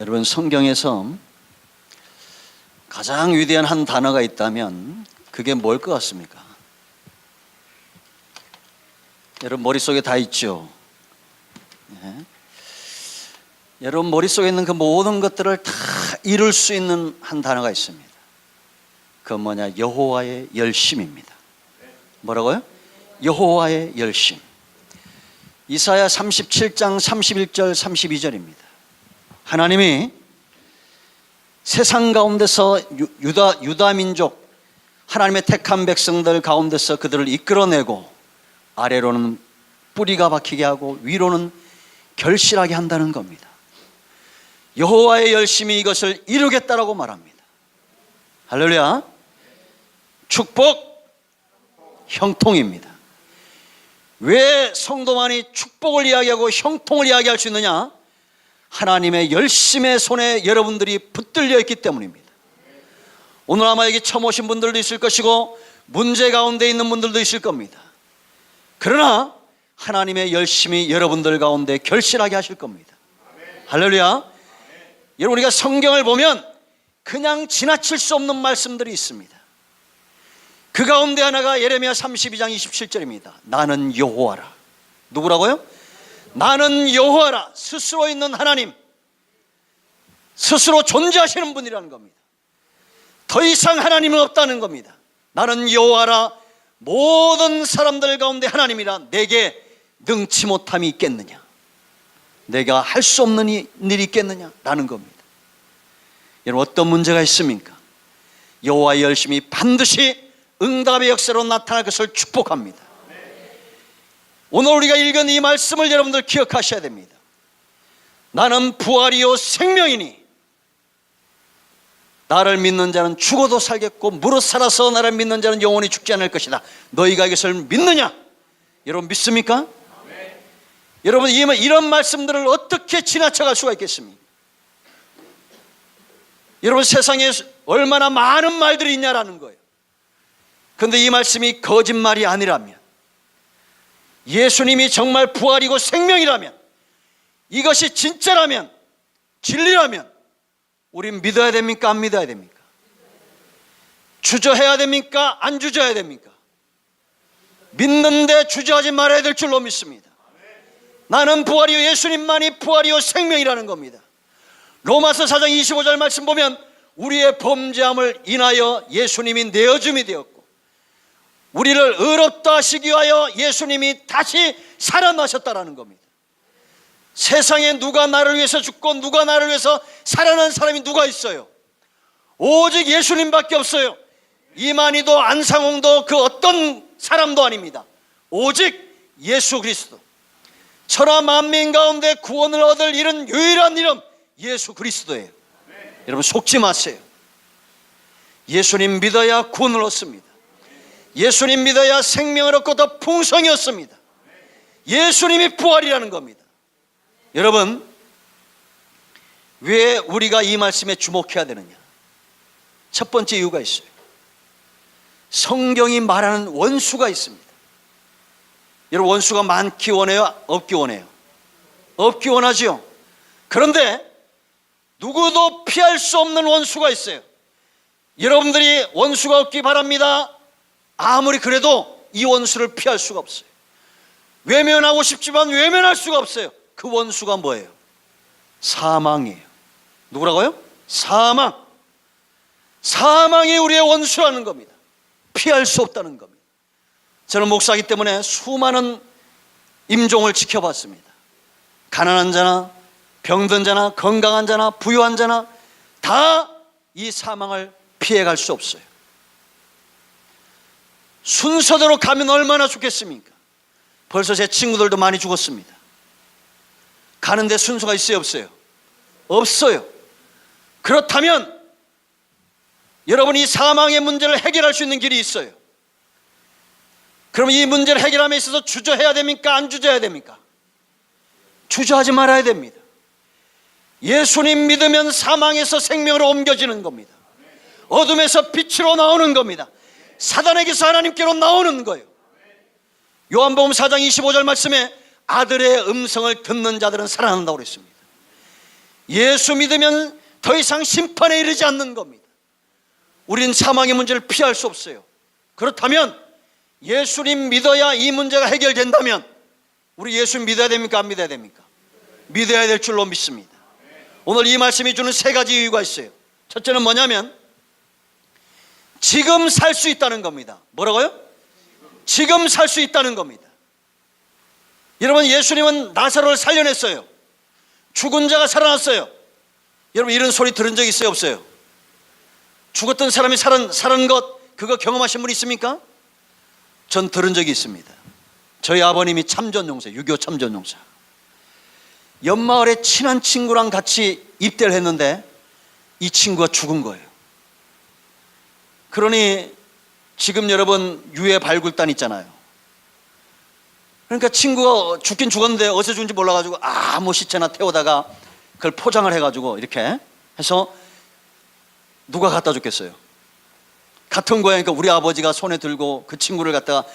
여러분, 성경에서 가장 위대한 한 단어가 있다면 그게 뭘 것 같습니까? 여러분 머릿속에 다 있죠? 네. 여러분 머릿속에 있는 그 모든 것들을 다 이룰 수 있는 한 단어가 있습니다. 그건 뭐냐? 여호와의 열심입니다. 뭐라고요? 여호와의 열심. 이사야 37장 31절 32절입니다. 하나님이 세상 가운데서 유다 민족, 하나님의 택한 백성들 가운데서 그들을 이끌어내고 아래로는 뿌리가 박히게 하고 위로는 결실하게 한다는 겁니다. 여호와의 열심이 이것을 이루겠다라고 말합니다. 할렐루야. 축복, 형통입니다. 왜 성도만이 축복을 이야기하고 형통을 이야기할 수 있느냐? 하나님의 열심의 손에 여러분들이 붙들려 있기 때문입니다. 오늘 아마 여기 처음 오신 분들도 있을 것이고 문제 가운데 있는 분들도 있을 겁니다. 그러나 하나님의 열심이 여러분들 가운데 결실하게 하실 겁니다. 할렐루야. 여러분, 우리가 성경을 보면 그냥 지나칠 수 없는 말씀들이 있습니다. 그 가운데 하나가 예레미야 32장 27절입니다. 나는 여호와라. 누구라고요? 나는 여호와라. 스스로 있는 하나님, 스스로 존재하시는 분이라는 겁니다. 더 이상 하나님은 없다는 겁니다. 나는 여호와라. 모든 사람들 가운데 하나님이라. 내게 능치 못함이 있겠느냐? 내가 할 수 없는 일이 있겠느냐? 라는 겁니다. 여러분, 어떤 문제가 있습니까? 여호와의 열심이 반드시 응답의 역사로 나타날 것을 축복합니다. 오늘 우리가 읽은 이 말씀을 여러분들 기억하셔야 됩니다. 나는 부활이요 생명이니 나를 믿는 자는 죽어도 살겠고 무릇 살아서 나를 믿는 자는 영원히 죽지 않을 것이다. 너희가 이것을 믿느냐? 여러분 믿습니까? 네. 여러분, 이런 말씀들을 어떻게 지나쳐갈 수가 있겠습니까? 여러분, 세상에 얼마나 많은 말들이 있냐라는 거예요. 그런데 이 말씀이 거짓말이 아니라면, 예수님이 정말 부활이고 생명이라면, 이것이 진짜라면, 진리라면 우린 믿어야 됩니까? 안 믿어야 됩니까? 주저해야 됩니까? 안 주저해야 됩니까? 믿는데 주저하지 말아야 될 줄로 믿습니다. 나는 부활이요 예수님만이 부활이요 생명이라는 겁니다. 로마서 4장 25절 말씀 보면 우리의 범죄함을 인하여 예수님이 내어줌이 되었고 우리를 의롭다 하시기 위하여 예수님이 다시 살아나셨다라는 겁니다. 세상에 누가 나를 위해서 죽고 누가 나를 위해서 살아난 사람이 누가 있어요? 오직 예수님밖에 없어요. 이만희도 안상홍도 그 어떤 사람도 아닙니다. 오직 예수 그리스도. 천하 만민 가운데 구원을 얻을 이른 유일한 이름 예수 그리스도예요. 여러분 속지 마세요. 예수님 믿어야 구원을 얻습니다. 예수님 믿어야 생명을 얻고 더 풍성히 얻습니다. 예수님이 부활이라는 겁니다. 여러분, 왜 우리가 이 말씀에 주목해야 되느냐? 첫 번째 이유가 있어요. 성경이 말하는 원수가 있습니다. 여러분, 원수가 많기 원해요? 없기 원해요? 없기 원하죠. 그런데 누구도 피할 수 없는 원수가 있어요. 여러분들이 원수가 없기 바랍니다. 아무리 그래도 이 원수를 피할 수가 없어요. 외면하고 싶지만 외면할 수가 없어요. 그 원수가 뭐예요? 사망이에요. 누구라고요? 사망. 사망이 우리의 원수라는 겁니다. 피할 수 없다는 겁니다. 저는 목사이기 때문에 수많은 임종을 지켜봤습니다. 가난한 자나 병든 자나 건강한 자나 부유한 자나 다 이 사망을 피해갈 수 없어요. 순서대로 가면 얼마나 좋겠습니까? 벌써 제 친구들도 많이 죽었습니다. 가는데 순서가 있어요, 없어요? 없어요. 그렇다면 여러분, 이 사망의 문제를 해결할 수 있는 길이 있어요. 그럼 이 문제를 해결함에 있어서 주저해야 됩니까? 안 주저해야 됩니까? 주저하지 말아야 됩니다. 예수님 믿으면 사망에서 생명으로 옮겨지는 겁니다. 어둠에서 빛으로 나오는 겁니다. 사단에게서 하나님께로 나오는 거예요. 요한복음 4장 25절 말씀에 아들의 음성을 듣는 자들은 살아난다고 그랬습니다. 예수 믿으면 더 이상 심판에 이르지 않는 겁니다. 우리는 사망의 문제를 피할 수 없어요. 그렇다면 예수님 믿어야 이 문제가 해결된다면 우리 예수 믿어야 됩니까? 안 믿어야 됩니까? 믿어야 될 줄로 믿습니다. 오늘 이 말씀이 주는 세 가지 이유가 있어요. 첫째는 뭐냐면 지금 살 수 있다는 겁니다. 뭐라고요? 지금 살 수 있다는 겁니다. 여러분, 예수님은 나사로를 살려냈어요. 죽은 자가 살아났어요. 여러분, 이런 소리 들은 적 있어요? 없어요? 죽었던 사람이 살은 것, 그거 경험하신 분 있습니까? 전 들은 적이 있습니다. 저희 아버님이 참전용사, 6.25 참전용사. 옆마을에 친한 친구랑 같이 입대를 했는데 이 친구가 죽은 거예요. 그러니 지금 여러분 유해 발굴단 있잖아요. 그러니까 친구가 죽긴 죽었는데 어디서 죽은지 몰라가지고 아무 시체나 태우다가 그걸 포장을 해가지고 이렇게 해서 누가 갖다 줬겠어요? 같은 고양이니까 우리 아버지가 손에 들고 그 친구를 갖다가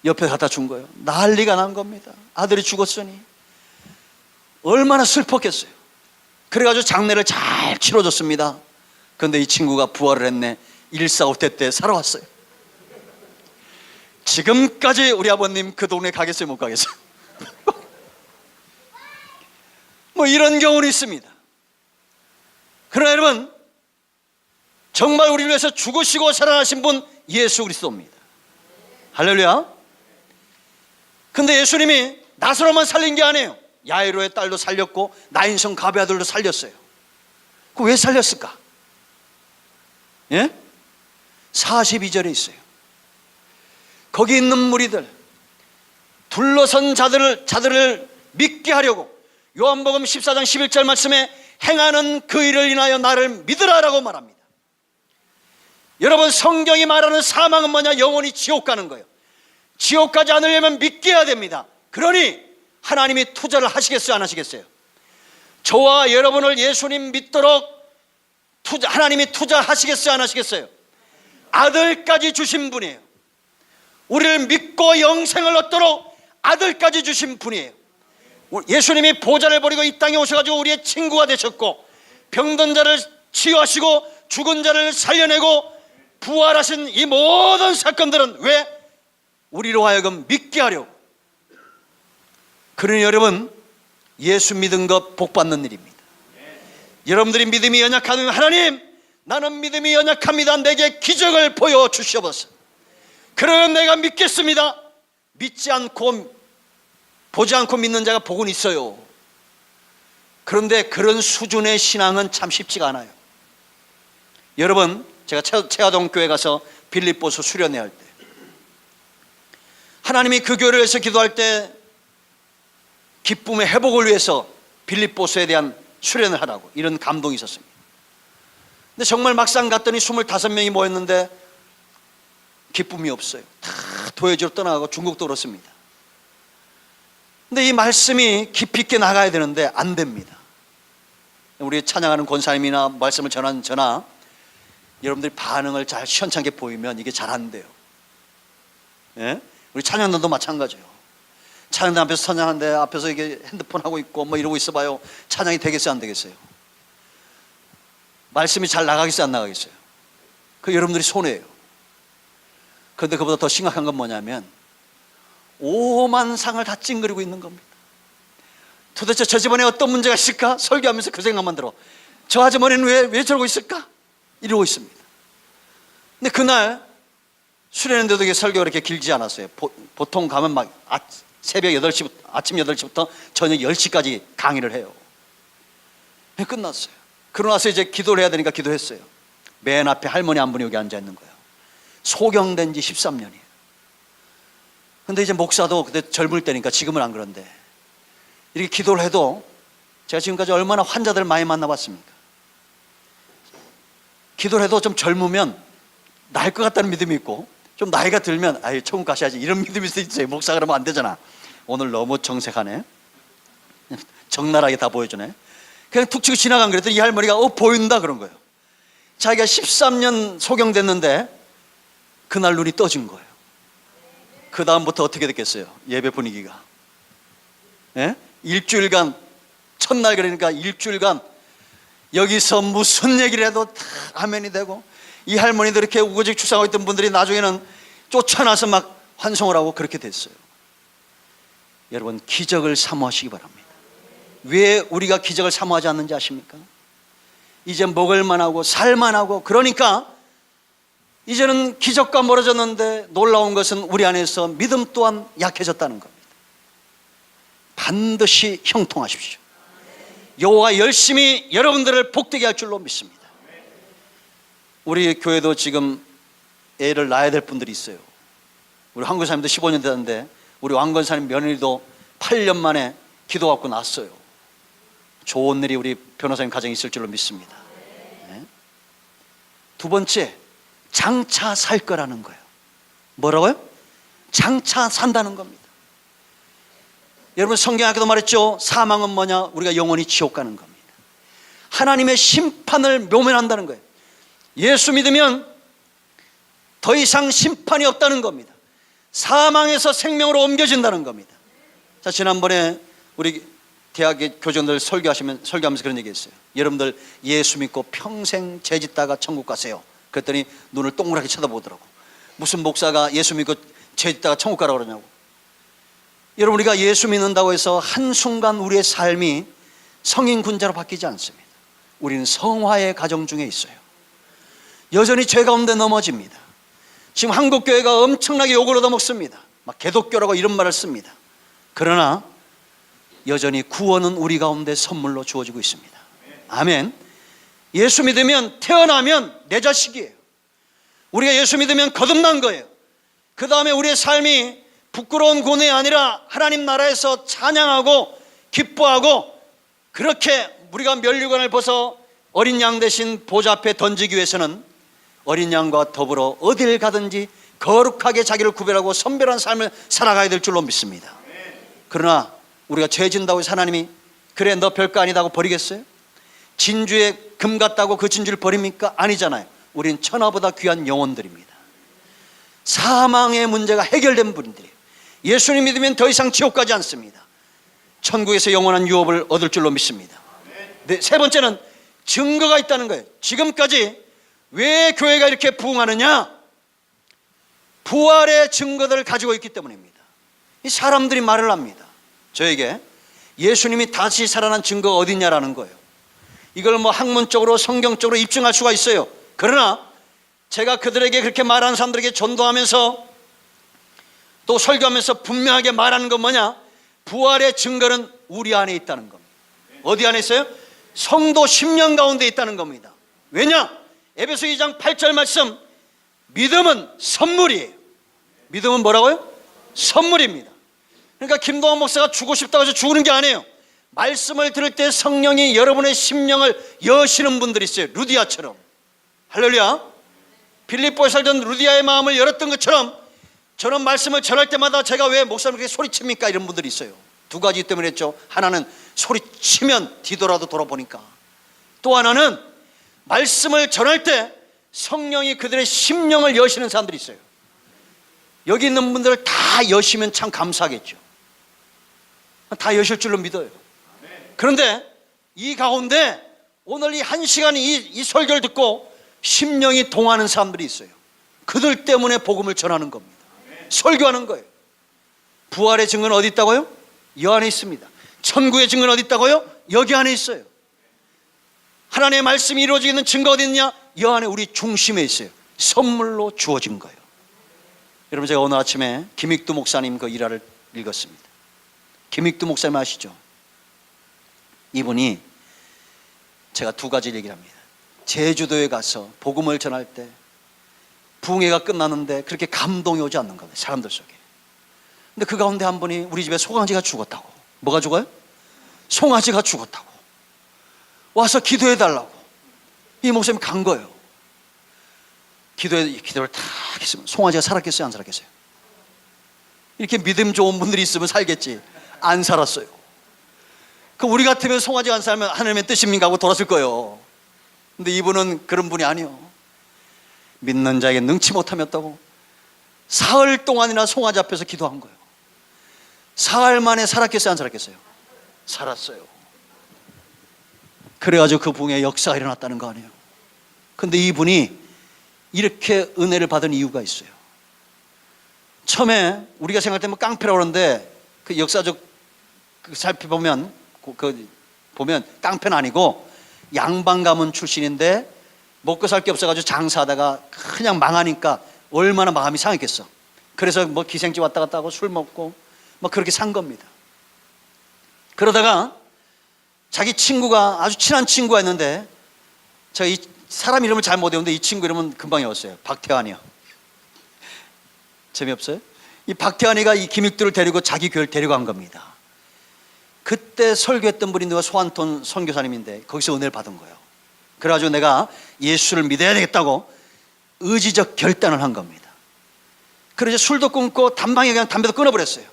옆에 갖다 준 거예요. 난리가 난 겁니다. 아들이 죽었으니. 얼마나 슬펐겠어요. 그래가지고 장례를 잘 치러줬습니다. 그런데 이 친구가 부활을 했네. 145대 때 살아왔어요. 지금까지 우리 아버님 그 동네 가겠어요? 못 가겠어요? 뭐 이런 경우는 있습니다. 그러나 여러분, 정말 우리를 위해서 죽으시고 살아나신 분 예수 그리스도입니다. 할렐루야. 근데 예수님이 나사로만 살린 게 아니에요. 야이로의 딸도 살렸고 나인성 가베 아들도 살렸어요. 그 왜 살렸을까? 예? 42절에 있어요. 거기 있는 무리들, 둘러선 자들을 믿게 하려고 요한복음 14장 11절 말씀에 행하는 그 일을 인하여 나를 믿으라라고 말합니다. 여러분, 성경이 말하는 사망은 뭐냐? 영원히 지옥 가는 거예요. 지옥 가지 않으려면 믿게 해야 됩니다. 그러니 하나님이 투자를 하시겠어요? 안 하시겠어요? 저와 여러분을 예수님 믿도록 하나님이 투자하시겠어요? 안 하시겠어요? 아들까지 주신 분이에요. 우리를 믿고 영생을 얻도록 아들까지 주신 분이에요. 예수님이 보좌를 버리고 이 땅에 오셔가지고 우리의 친구가 되셨고 병든 자를 치유하시고 죽은 자를 살려내고 부활하신 이 모든 사건들은 왜? 우리로 하여금 믿게 하려고. 그러니 여러분, 예수 믿은 것 복 받는 일입니다. 여러분들이 믿음이 연약하면 하나님, 나는 믿음이 연약합니다. 내게 기적을 보여주시옵소서. 그러면 내가 믿겠습니다. 믿지 않고 보지 않고 믿는 자가 복은 있어요. 그런데 그런 수준의 신앙은 참 쉽지가 않아요. 여러분, 제가 채화동 교회 가서 빌립보서 수련회 할 때 하나님이 그 교회를 위해서 기도할 때 기쁨의 회복을 위해서 빌립보서에 대한 수련을 하라고 이런 감동이 있었습니다. 근데 정말 막상 갔더니 25명이 모였는데 기쁨이 없어요. 다 도회지로 떠나가고 중국도 그렇습니다. 근데 이 말씀이 깊이 있게 나가야 되는데 안 됩니다. 우리 찬양하는 권사님이나 말씀을 전하는 저나 여러분들이 반응을 잘 시원찮게 보이면 이게 잘 안 돼요. 예? 우리 찬양단도 마찬가지예요. 찬양단 앞에서 찬양하는데 앞에서 이게 핸드폰 하고 있고 뭐 이러고 있어봐요. 찬양이 되겠어요? 안 되겠어요? 말씀이 잘 나가겠어요? 안 나가겠어요? 그 여러분들이 손해예요. 그런데 그보다 더 심각한 건 뭐냐면 오만 상을 다 찡그리고 있는 겁니다. 도대체 저 집안에 어떤 문제가 있을까? 설교하면서 그 생각만 들어. 저 아주머니는 왜 저러고 있을까? 이러고 있습니다. 근데 그날 수련회인데도 이게 설교가 그렇게 길지 않았어요. 보통 가면 막 새벽 8시부터, 아침 8시부터 저녁 10시까지 강의를 해요. 끝났어요. 그러고 나서 이제 기도를 해야 되니까 기도했어요. 맨 앞에 할머니 한 분이 여기 앉아 있는 거예요. 소경된 지 13년이에요. 근데 이제 목사도 그때 젊을 때니까 지금은 안 그런데 이렇게 기도를 해도 제가 지금까지 얼마나 환자들 많이 만나봤습니까? 기도를 해도 좀 젊으면 나을 것 같다는 믿음이 있고 좀 나이가 들면 아유 천국 가셔야지 이런 믿음이 있어요. 목사 그러면 안 되잖아. 오늘 너무 정색하네. 적나라하게 다 보여주네. 그냥 툭 치고 지나간 그랬더니 이 할머니가 보인다 그런 거예요. 자기가 13년 소경됐는데 그날 눈이 떠진 거예요. 그 다음부터 어떻게 됐겠어요? 예배 분위기가. 예? 일주일간 첫날 그러니까 일주일간 여기서 무슨 얘기를 해도 다 아멘이 되고, 이 할머니도 이렇게 우거지 축사하고 있던 분들이 나중에는 쫓아나서 막 환송을 하고 그렇게 됐어요. 여러분, 기적을 사모하시기 바랍니다. 왜 우리가 기적을 사모하지 않는지 아십니까? 이제 먹을만 하고 살만 하고, 그러니까 이제는 기적과 멀어졌는데 놀라운 것은 우리 안에서 믿음 또한 약해졌다는 겁니다. 반드시 형통하십시오. 여호와가 열심히 여러분들을 복되게 할 줄로 믿습니다. 우리 교회도 지금 애를 낳아야 될 분들이 있어요. 우리 황건사님도 15년 됐는데 우리 왕건사님 며느리도 8년 만에 기도 받고 낳았어요. 좋은 일이 우리 변호사님 가정에 있을 줄로 믿습니다. 네. 두 번째, 장차 살 거라는 거예요. 뭐라고요? 장차 산다는 겁니다. 여러분, 성경에도 말했죠. 사망은 뭐냐? 우리가 영원히 지옥 가는 겁니다. 하나님의 심판을 묘면한다는 거예요. 예수 믿으면 더 이상 심판이 없다는 겁니다. 사망에서 생명으로 옮겨진다는 겁니다. 자, 지난번에 우리 대학의 교정들 설교하면서 그런 얘기 했어요. 여러분들 예수 믿고 평생 죄짓다가 천국 가세요. 그랬더니 눈을 동그랗게 쳐다보더라고. 무슨 목사가 예수 믿고 죄짓다가 천국 가라고 그러냐고. 여러분, 우리가 예수 믿는다고 해서 한순간 우리의 삶이 성인 군자로 바뀌지 않습니다. 우리는 성화의 과정 중에 있어요. 여전히 죄 가운데 넘어집니다. 지금 한국교회가 엄청나게 욕을 얻어먹습니다. 막 개독교라고 이런 말을 씁니다. 그러나 여전히 구원은 우리 가운데 선물로 주어지고 있습니다. 아멘. 예수 믿으면 태어나면 내 자식이에요. 우리가 예수 믿으면 거듭난 거예요. 그 다음에 우리의 삶이 부끄러운 고뇌이 아니라 하나님 나라에서 찬양하고 기뻐하고, 그렇게 우리가 면류관을 벗어 어린 양 대신 보좌 앞에 던지기 위해서는 어린 양과 더불어 어딜 가든지 거룩하게 자기를 구별하고 선별한 삶을 살아가야 될 줄로 믿습니다. 그러나 우리가 죄 진다고 해서 하나님이 그래 너 별거 아니다고 버리겠어요? 진주에 금 같다고 그 진주를 버립니까? 아니잖아요. 우린 천하보다 귀한 영혼들입니다. 사망의 문제가 해결된 분들이에요. 예수님 믿으면 더 이상 지옥 가지 않습니다. 천국에서 영원한 유업을 얻을 줄로 믿습니다. 네, 세 번째는 증거가 있다는 거예요. 지금까지 왜 교회가 이렇게 부흥하느냐? 부활의 증거들을 가지고 있기 때문입니다. 이 사람들이 말을 합니다. 저에게 예수님이 다시 살아난 증거가 어디냐라는 거예요. 이걸 뭐 학문적으로 성경적으로 입증할 수가 있어요. 그러나 제가 그들에게 그렇게 말하는 사람들에게 전도하면서 또 설교하면서 분명하게 말하는 건 뭐냐? 부활의 증거는 우리 안에 있다는 겁니다. 어디 안에 있어요? 성도 10년 가운데 있다는 겁니다. 왜냐? 에베소 2장 8절 말씀, 믿음은 선물이에요. 믿음은 뭐라고요? 선물입니다. 그러니까 김동환 목사가 주고 싶다고 해서 죽는 게 아니에요. 말씀을 들을 때 성령이 여러분의 심령을 여시는 분들이 있어요. 루디아처럼. 할렐루야. 빌립보에 살던 루디아의 마음을 열었던 것처럼 저는 말씀을 전할 때마다 제가 왜 목사님 그렇게 소리칩니까? 이런 분들이 있어요. 두 가지 때문에 했죠. 하나는 소리치면 뒤돌아도 돌아보니까, 또 하나는 말씀을 전할 때 성령이 그들의 심령을 여시는 사람들이 있어요. 여기 있는 분들을 다 여시면 참 감사하겠죠. 다 여실 줄로 믿어요. 그런데 이 가운데 오늘 이 한 시간 이 설교를 듣고 심령이 동하는 사람들이 있어요. 그들 때문에 복음을 전하는 겁니다. 설교하는 거예요. 부활의 증거는 어디 있다고요? 이 안에 있습니다. 천국의 증거는 어디 있다고요? 여기 안에 있어요. 하나님의 말씀이 이루어지는 증거 어디 있냐? 이 안에 우리 중심에 있어요. 선물로 주어진 거예요. 여러분, 제가 오늘 아침에 김익두 목사님 그 일화를 읽었습니다. 김익두 목사님 아시죠? 이분이 제가 두 가지 얘기를 합니다. 제주도에 가서 복음을 전할 때 부흥회가 끝나는데 그렇게 감동이 오지 않는 겁니다. 사람들 속에. 근데 그 가운데 한 분이 우리 집에 송아지가 죽었다고. 뭐가 죽어요? 송아지가 죽었다고. 와서 기도해 달라고. 이 목사님이 간 거예요. 기도를 다 했으면 송아지가 살았겠어요? 안 살았겠어요? 이렇게 믿음 좋은 분들이 있으면 살겠지. 안 살았어요. 그 우리 같으면 송아지가 안 살면 하나님의 뜻입니까? 하고 돌았을 거예요. 근데 이분은 그런 분이 아니에요. 믿는 자에게 능치 못하였다고 사흘 동안이나 송아지 앞에서 기도한 거예요. 사흘 만에 살았겠어요? 안 살았겠어요? 살았어요. 그래가지고 그 부흥의 역사가 일어났다는 거 아니에요. 근데 이분이 이렇게 은혜를 받은 이유가 있어요. 처음에 우리가 생각할 때 뭐 깡패라고 그러는데 그 역사적 살펴보면 보면 깡패는 아니고 양반 가문 출신인데 먹고 살 게 없어가지고 장사하다가 그냥 망하니까 얼마나 마음이 상했겠어. 그래서 뭐 기생집 왔다 갔다 하고 술 먹고 뭐 그렇게 산 겁니다. 그러다가 자기 친구가, 아주 친한 친구가 있는데, 제가 이 사람 이름을 잘 못 외우는데 이 친구 이름은 금방 외웠어요. 박태환이요. 재미없어요? 이 박태환이가 이 김익두를 데리고 자기 교회를 데려간 겁니다. 그때 설교했던 분이 누가 소환톤 선교사님인데 거기서 은혜를 받은 거예요. 그래가지고 내가 예수를 믿어야 되겠다고 의지적 결단을 한 겁니다. 그래서 술도 끊고 단방에 그냥 담배도 끊어버렸어요.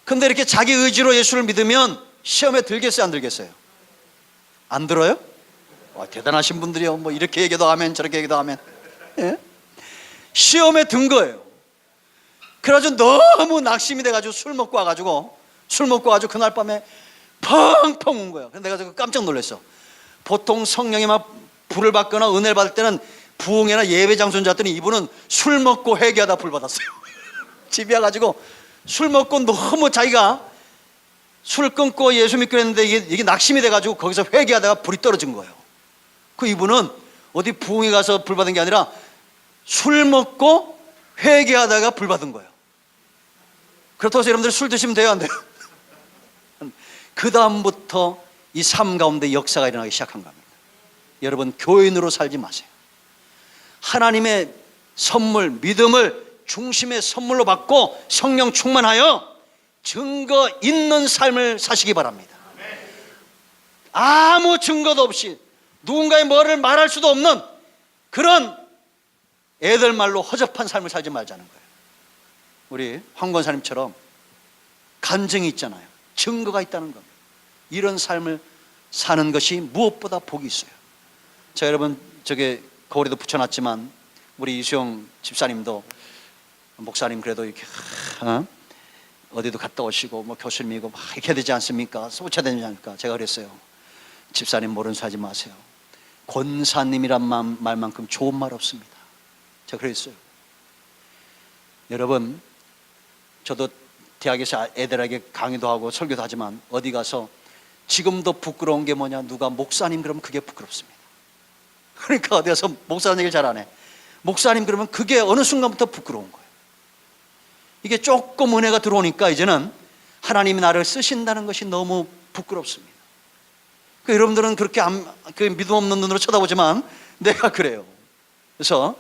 근데 이렇게 자기 의지로 예수를 믿으면 시험에 들겠어요, 안 들겠어요? 안 들어요? 와, 대단하신 분들이요. 뭐 이렇게 얘기도 하면 저렇게 얘기도 하면, 예? 시험에 든 거예요. 그래가지고 너무 낙심이 돼가지고 술 먹고 와가지고 그날 밤에 펑펑 운 거예요. 그래서 내가 깜짝 놀랐어. 보통 성령이 막 불을 받거나 은혜를 받을 때는 부흥회나 예배 장소인 줄 알았더니 이분은 술 먹고 회개하다 불 받았어요. 집에 와가지고 술 먹고 너무 자기가 술 끊고 예수 믿고 했는데 이게 낙심이 돼가지고 거기서 회개하다가 불이 떨어진 거예요. 그 이분은 어디 부흥회 가서 불 받은 게 아니라 술 먹고 회개하다가 불 받은 거예요. 그렇다고 해서 여러분들 술 드시면 돼요, 안 돼요? 그 다음부터 이 삶 가운데 역사가 일어나기 시작한 겁니다. 여러분, 교인으로 살지 마세요. 하나님의 선물, 믿음을 중심의 선물로 받고 성령 충만하여 증거 있는 삶을 사시기 바랍니다. 아무 증거도 없이 누군가의 뭐를 말할 수도 없는 그런 애들 말로 허접한 삶을 살지 말자는 거예요. 우리 황 권사님처럼 간증이 있잖아요. 증거가 있다는 겁니다. 이런 삶을 사는 것이 무엇보다 복이 있어요. 자, 여러분, 저게 거울에도 붙여놨지만 우리 이수영 집사님도 목사님 그래도 이렇게 어디도 갔다 오시고 뭐 교수님이고 막 이렇게 되지 않습니까? 쏘쳐야 되지 않습니까? 제가 그랬어요. 집사님 모르는 소리 하지 마세요. 권사님이란 말만큼 좋은 말 없습니다. 제가 그랬어요. 여러분, 저도 대학에서 애들에게 강의도 하고 설교도 하지만 어디 가서 지금도 부끄러운 게 뭐냐, 누가 목사님 그러면 그게 부끄럽습니다. 그러니까 어디 가서 목사님 얘기를 잘 안 해. 목사님 그러면 그게 어느 순간부터 부끄러운 거예요. 이게 조금 은혜가 들어오니까 이제는 하나님이 나를 쓰신다는 것이 너무 부끄럽습니다. 그러니까 여러분들은 그렇게 믿음 없는 눈으로 쳐다보지만 내가 그래요. 그래서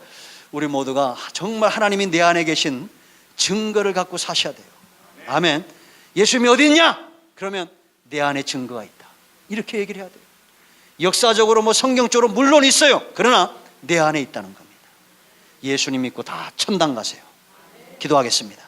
우리 모두가 정말 하나님이 내 안에 계신 증거를 갖고 사셔야 돼요. 아멘. 예수님이 어디 있냐? 그러면 내 안에 증거가 있다. 이렇게 얘기를 해야 돼요. 역사적으로 뭐 성경적으로 물론 있어요. 그러나 내 안에 있다는 겁니다. 예수님 믿고 다 천당 가세요. 기도하겠습니다.